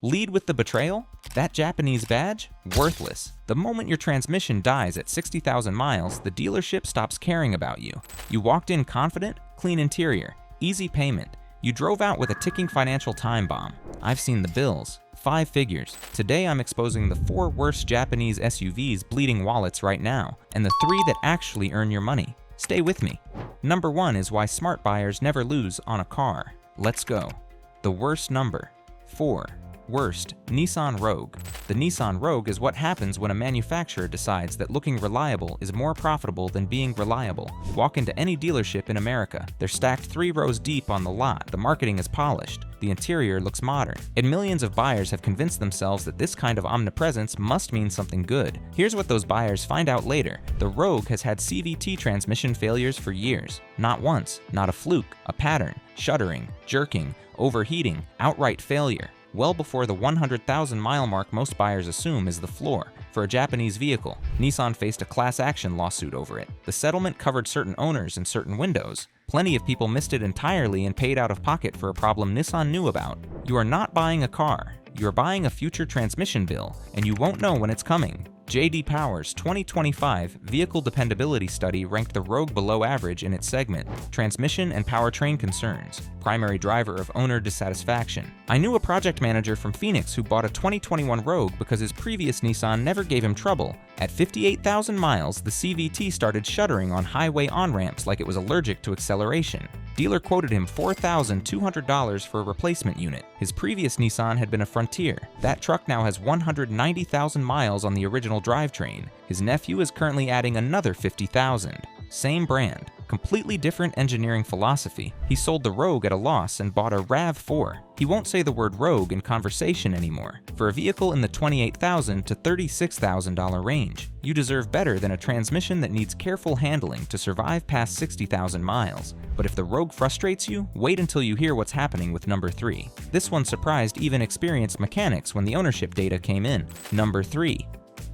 Lead with the betrayal? That Japanese badge? Worthless. The moment your transmission dies at 60,000 miles, the dealership stops caring about you. You walked in confident, clean interior, easy payment. You drove out with a ticking financial time bomb. I've seen the bills. 5 figures. Today I'm exposing the 4 worst Japanese SUVs bleeding wallets right now, and the 3 that actually earn your money. Stay with me. Number 1 is why smart buyers never lose on a car. Let's go. The worst number. 4. Worst, Nissan Rogue. The Nissan Rogue is what happens when a manufacturer decides that looking reliable is more profitable than being reliable. Walk into any dealership in America. They're stacked 3 rows deep on the lot. The marketing is polished. The interior looks modern. And millions of buyers have convinced themselves that this kind of omnipresence must mean something good. Here's what those buyers find out later. The Rogue has had CVT transmission failures for years. Not once, not a fluke, a pattern, shuddering, jerking, overheating, outright failure. Well before the 100,000 mile mark most buyers assume is the floor. For a Japanese vehicle, Nissan faced a class action lawsuit over it. The settlement covered certain owners and certain windows. Plenty of people missed it entirely and paid out of pocket for a problem Nissan knew about. You are not buying a car. You're buying a future transmission bill, and you won't know when it's coming. J.D. Power's 2025 Vehicle Dependability Study ranked the Rogue below average in its segment, Transmission and Powertrain Concerns, primary driver of owner dissatisfaction. I knew a project manager from Phoenix who bought a 2021 Rogue because his previous Nissan never gave him trouble. At 58,000 miles, the CVT started shuddering on highway on-ramps like it was allergic to acceleration. Dealer quoted him $4,200 for a replacement unit. His previous Nissan had been a Frontier. That truck now has 190,000 miles on the original drivetrain. His nephew is currently adding another 50,000. Same brand, completely different engineering philosophy. He sold the Rogue at a loss and bought a RAV4. He won't say the word Rogue in conversation anymore. For a vehicle in the $28,000 to $36,000 range, you deserve better than a transmission that needs careful handling to survive past 60,000 miles. But if the Rogue frustrates you, wait until you hear what's happening with number 3. This one surprised even experienced mechanics when the ownership data came in. Number 3.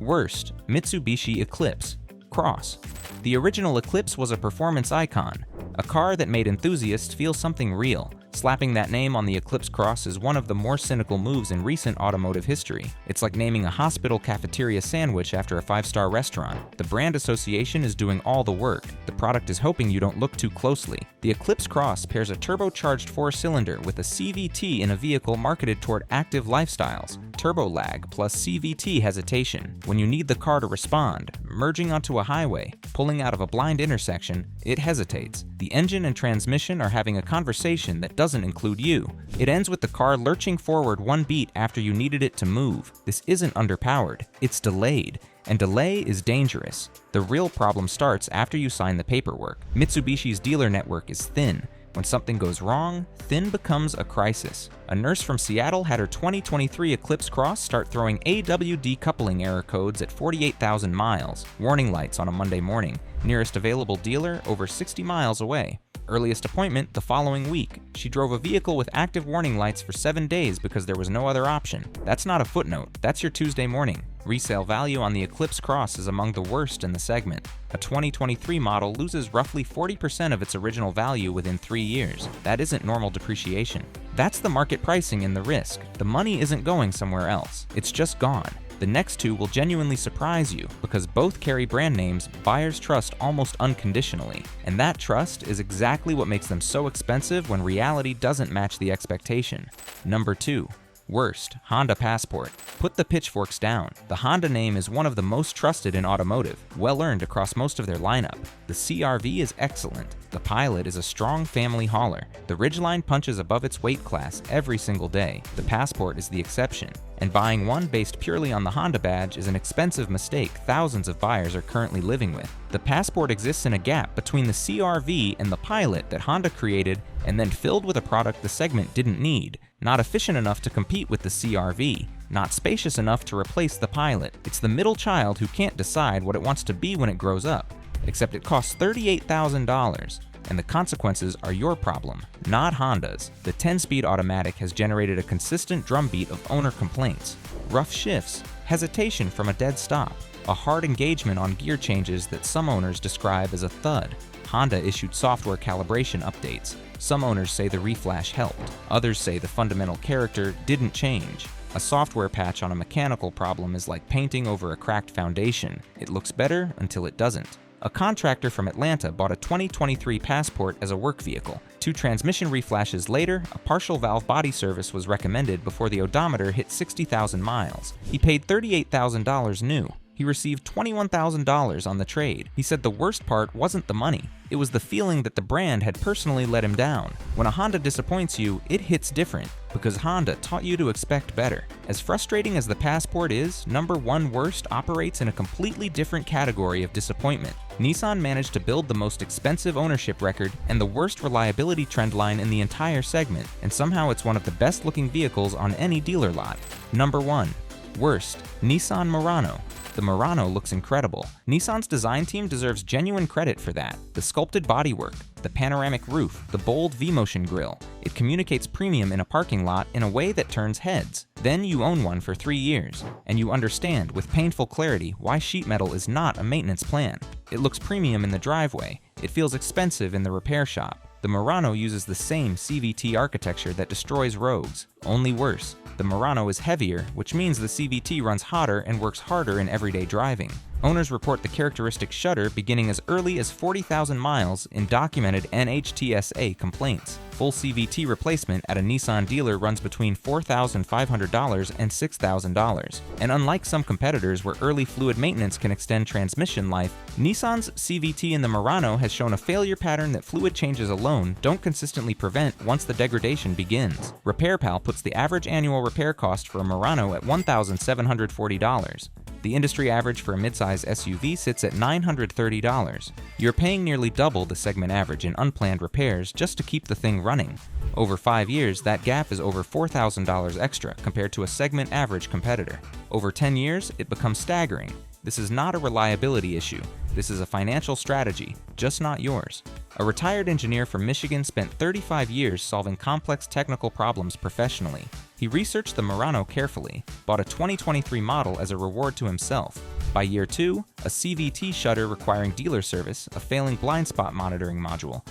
Worst, Mitsubishi Eclipse. Cross. The original Eclipse was a performance icon, a car that made enthusiasts feel something real. Slapping that name on the Eclipse Cross is one of the more cynical moves in recent automotive history. It's like naming a hospital cafeteria sandwich after a 5-star restaurant. The brand association is doing all the work. The product is hoping you don't look too closely. The Eclipse Cross pairs a turbocharged 4-cylinder with a CVT in a vehicle marketed toward active lifestyles. Turbo lag plus CVT hesitation. When you need the car to respond, merging onto a highway, pulling out of a blind intersection, it hesitates. The engine and transmission are having a conversation that doesn't include you. It ends with the car lurching forward 1 beat after you needed it to move. This isn't underpowered, it's delayed. And delay is dangerous. The real problem starts after you sign the paperwork. Mitsubishi's dealer network is thin. When something goes wrong, thin becomes a crisis. A nurse from Seattle had her 2023 Eclipse Cross start throwing AW decoupling error codes at 48,000 miles, warning lights on a Monday morning. Nearest available dealer over 60 miles away. Earliest appointment the following week. She drove a vehicle with active warning lights for 7 days because there was no other option. That's not a footnote, that's your Tuesday morning. Resale value on the Eclipse Cross is among the worst in the segment. A 2023 model loses roughly 40% of its original value within 3 years. That isn't normal depreciation. That's the market pricing and the risk. The money isn't going somewhere else. It's just gone. The next 2 will genuinely surprise you because both carry brand names buyers trust almost unconditionally. And that trust is exactly what makes them so expensive when reality doesn't match the expectation. Number 2. Worst, Honda Passport. Put the pitchforks down. The Honda name is one of the most trusted in automotive, well earned across most of their lineup. The CR-V is excellent. The Pilot is a strong family hauler. The Ridgeline punches above its weight class every single day. The Passport is the exception. And buying one based purely on the Honda badge is an expensive mistake thousands of buyers are currently living with. The Passport exists in a gap between the CR-V and the Pilot that Honda created and then filled with a product the segment didn't need. Not efficient enough to compete with the CR-V, not spacious enough to replace the Pilot. It's the middle child who can't decide what it wants to be when it grows up. Except it costs $38,000, and the consequences are your problem, not Honda's. The 10-speed automatic has generated a consistent drumbeat of owner complaints. Rough shifts, hesitation from a dead stop, a hard engagement on gear changes that some owners describe as a thud. Honda issued software calibration updates. Some owners say the reflash helped. Others say the fundamental character didn't change. A software patch on a mechanical problem is like painting over a cracked foundation. It looks better until it doesn't. A contractor from Atlanta bought a 2023 Passport as a work vehicle. 2 transmission reflashes later, a partial valve body service was recommended before the odometer hit 60,000 miles. He paid $38,000 new. He received $21,000 on the trade. He said the worst part wasn't the money. It was the feeling that the brand had personally let him down. When a Honda disappoints you, it hits different, because Honda taught you to expect better. As frustrating as the Passport is, number 1 worst operates in a completely different category of disappointment. Nissan managed to build the most expensive ownership record and the worst reliability trendline in the entire segment, and somehow it's one of the best looking vehicles on any dealer lot. Number 1. Worst, Nissan Murano. The Murano looks incredible. Nissan's design team deserves genuine credit for that. The sculpted bodywork, the panoramic roof, the bold V-motion grille. It communicates premium in a parking lot in a way that turns heads. Then you own one for 3 years, and you understand with painful clarity why sheet metal is not a maintenance plan. It looks premium in the driveway. It feels expensive in the repair shop. The Murano uses the same CVT architecture that destroys Rogues, only worse. The Murano is heavier, which means the CVT runs hotter and works harder in everyday driving. Owners report the characteristic shudder beginning as early as 40,000 miles in documented NHTSA complaints. Full CVT replacement at a Nissan dealer runs between $4,500 and $6,000. And unlike some competitors where early fluid maintenance can extend transmission life, Nissan's CVT in the Murano has shown a failure pattern that fluid changes alone don't consistently prevent once the degradation begins. RepairPal puts the average annual repair cost for a Murano at $1,740. The industry average for a midsize SUV sits at $930. You're paying nearly double the segment average in unplanned repairs just to keep the thing running. Over 5 years, that gap is over $4,000 extra compared to a segment average competitor. Over 10 years, it becomes staggering. This is not a reliability issue. This is a financial strategy, just not yours. A retired engineer from Michigan spent 35 years solving complex technical problems professionally. He researched the Murano carefully, bought a 2023 model as a reward to himself. By year 2, a CVT shutter requiring dealer service, a failing blind spot monitoring module,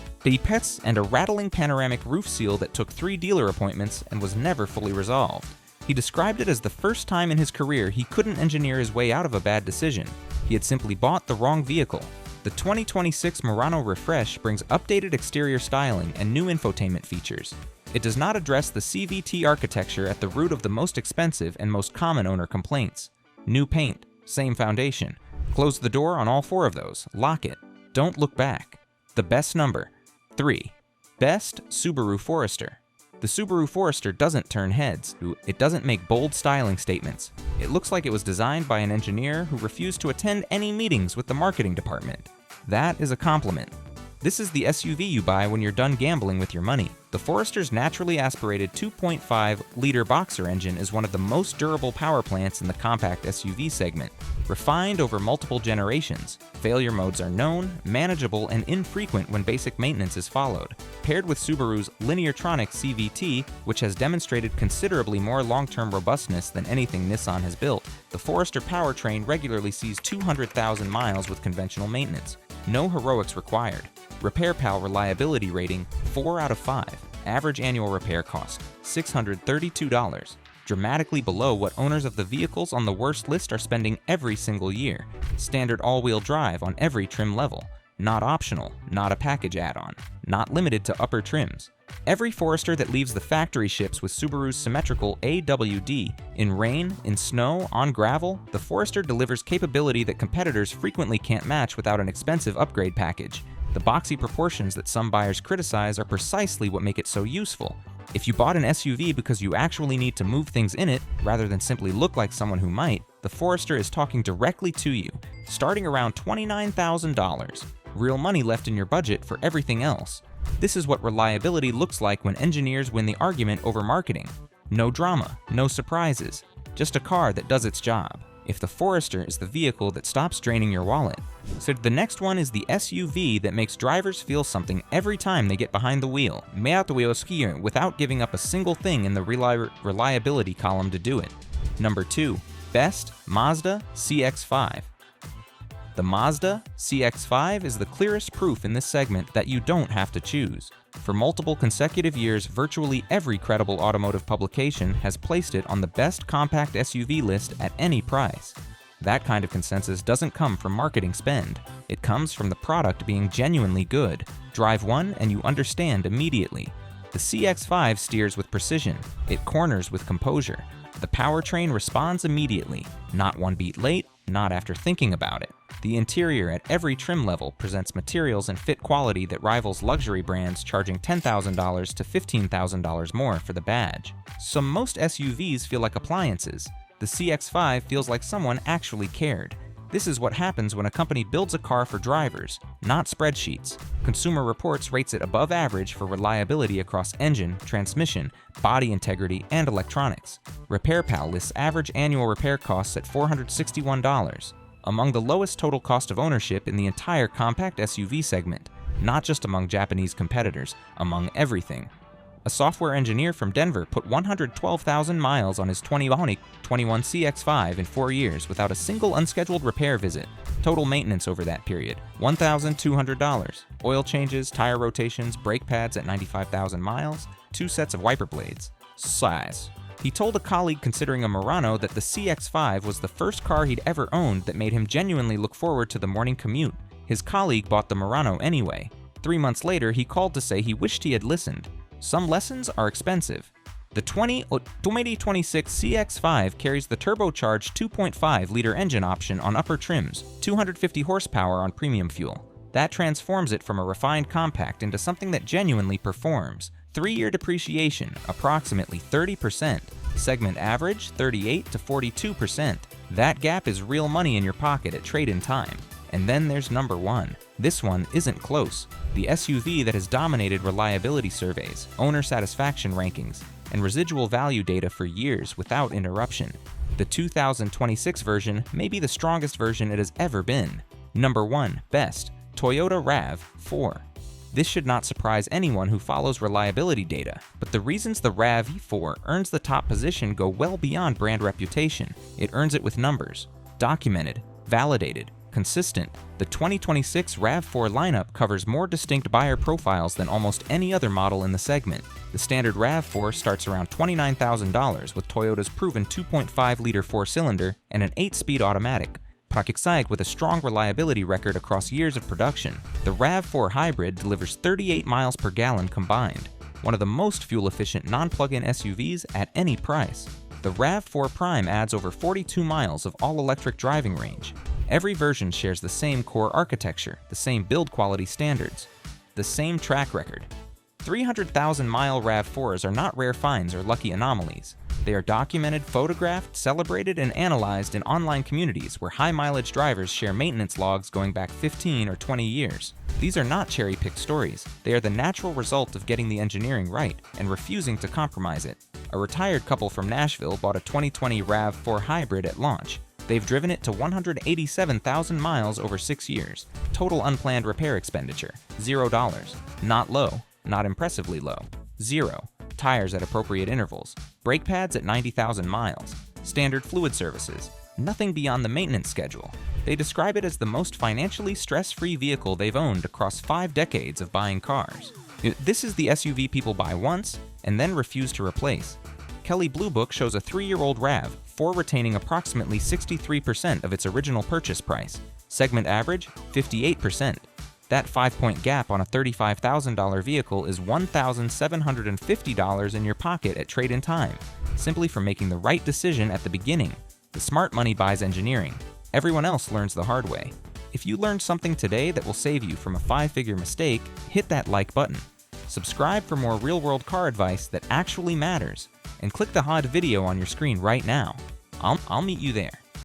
pets, and a rattling panoramic roof seal that took 3 dealer appointments and was never fully resolved. He described it as the first time in his career he couldn't engineer his way out of a bad decision. He had simply bought the wrong vehicle. The 2026 Murano Refresh brings updated exterior styling and new infotainment features. It does not address the CVT architecture at the root of the most expensive and most common owner complaints. New paint, same foundation. Close the door on all 4 of those. Lock it. Don't look back. The best number. 3. Best Subaru Forester. The Subaru Forester doesn't turn heads. It doesn't make bold styling statements. It looks like it was designed by an engineer who refused to attend any meetings with the marketing department. That is a compliment. This is the SUV you buy when you're done gambling with your money. The Forester's naturally aspirated 2.5-liter boxer engine is one of the most durable power plants in the compact SUV segment. Refined over multiple generations, failure modes are known, manageable, and infrequent when basic maintenance is followed. Paired with Subaru's Lineartronic CVT, which has demonstrated considerably more long-term robustness than anything Nissan has built, the Forester powertrain regularly sees 200,000 miles with conventional maintenance. No heroics required. RepairPal reliability rating 4 out of 5. Average annual repair cost $632. Dramatically below what owners of the vehicles on the worst list are spending every single year. Standard all-wheel drive on every trim level. Not optional, not a package add-on. Not limited to upper trims. Every Forester that leaves the factory ships with Subaru's symmetrical AWD. In rain, in snow, on gravel, the Forester delivers capability that competitors frequently can't match without an expensive upgrade package. The boxy proportions that some buyers criticize are precisely what make it so useful. If you bought an SUV because you actually need to move things in it, rather than simply look like someone who might, the Forester is talking directly to you, starting around $29,000. Real money left in your budget for everything else. This is what reliability looks like when engineers win the argument over marketing. No drama, no surprises, just a car that does its job. If the Forester is the vehicle that stops draining your wallet. So the next one is the SUV that makes drivers feel something every time they get behind the wheel, without giving up a single thing in the reliability column to do it. Number 2. Best Mazda CX5. The Mazda CX5 is the clearest proof in this segment that you don't have to choose. For multiple consecutive years, virtually every credible automotive publication has placed it on the best compact SUV list at any price. That kind of consensus doesn't come from marketing spend. It comes from the product being genuinely good. Drive one and you understand immediately. The CX5 steers with precision. It corners with composure. The powertrain responds immediately, not one beat late, not after thinking about it. The interior at every trim level presents materials and fit quality that rivals luxury brands charging $10,000 to $15,000 more for the badge. So most SUVs feel like appliances. The CX5 feels like someone actually cared. This is what happens when a company builds a car for drivers, not spreadsheets. Consumer Reports rates it above average for reliability across engine, transmission, body integrity, and electronics. RepairPal lists average annual repair costs at $461, among the lowest total cost of ownership in the entire compact SUV segment, not just among Japanese competitors, among everything. A software engineer from Denver put 112,000 miles on his 2021 CX5 in 4 years without a single unscheduled repair visit. Total maintenance over that period, $1,200. Oil changes, tire rotations, brake pads at 95,000 miles, 2 sets of wiper blades. Size. He told a colleague considering a Murano that the CX5 was the first car he'd ever owned that made him genuinely look forward to the morning commute. His colleague bought the Murano anyway. 3 months later, he called to say he wished he had listened. Some lessons are expensive. The 2026 CX5 carries the turbocharged 2.5-liter engine option on upper trims, 250 horsepower on premium fuel. That transforms it from a refined compact into something that genuinely performs. 3-year depreciation, approximately 30%. Segment average, 38 to 42%. That gap is real money in your pocket at trade-in time. And then there's number 1. This one isn't close. The SUV that has dominated reliability surveys, owner satisfaction rankings, and residual value data for years without interruption. The 2026 version may be the strongest version it has ever been. Number 1, best, Toyota RAV4. This should not surprise anyone who follows reliability data, but the reasons the RAV4 earns the top position go well beyond brand reputation. It earns it with numbers. Documented, validated, consistent. The 2026 RAV4 lineup covers more distinct buyer profiles than almost any other model in the segment. The standard RAV4 starts around $29,000 with Toyota's proven 2.5-liter 4-cylinder and an 8-speed automatic. Prohibited with a strong reliability record across years of production. The RAV4 Hybrid delivers 38 miles per gallon combined, one of the most fuel-efficient non-plug-in SUVs at any price. The RAV4 Prime adds over 42 miles of all-electric driving range. Every version shares the same core architecture, the same build quality standards, the same track record. 300,000-mile RAV4s are not rare finds or lucky anomalies. They are documented, photographed, celebrated, and analyzed in online communities where high-mileage drivers share maintenance logs going back 15 or 20 years. These are not cherry-picked stories. They are the natural result of getting the engineering right and refusing to compromise it. A retired couple from Nashville bought a 2020 RAV4 Hybrid at launch. They've driven it to 187,000 miles over 6 years. Total unplanned repair expenditure, $0. Not low, not impressively low. 0. Tires at appropriate intervals. Brake pads at 90,000 miles. Standard fluid services. Nothing beyond the maintenance schedule. They describe it as the most financially stress-free vehicle they've owned across 5 decades of buying cars. This is the SUV people buy once and then refuse to replace. Kelley Blue Book shows a 3-year-old RAV4 retaining approximately 63% of its original purchase price. Segment average, 58%. That 5-point gap on a $35,000 vehicle is $1,750 in your pocket at trade-in time, simply for making the right decision at the beginning. The smart money buys engineering. Everyone else learns the hard way. If you learned something today that will save you from a 5-figure mistake, hit that like button. Subscribe for more real-world car advice that actually matters, and click the HUD video on your screen right now. I'll meet you there.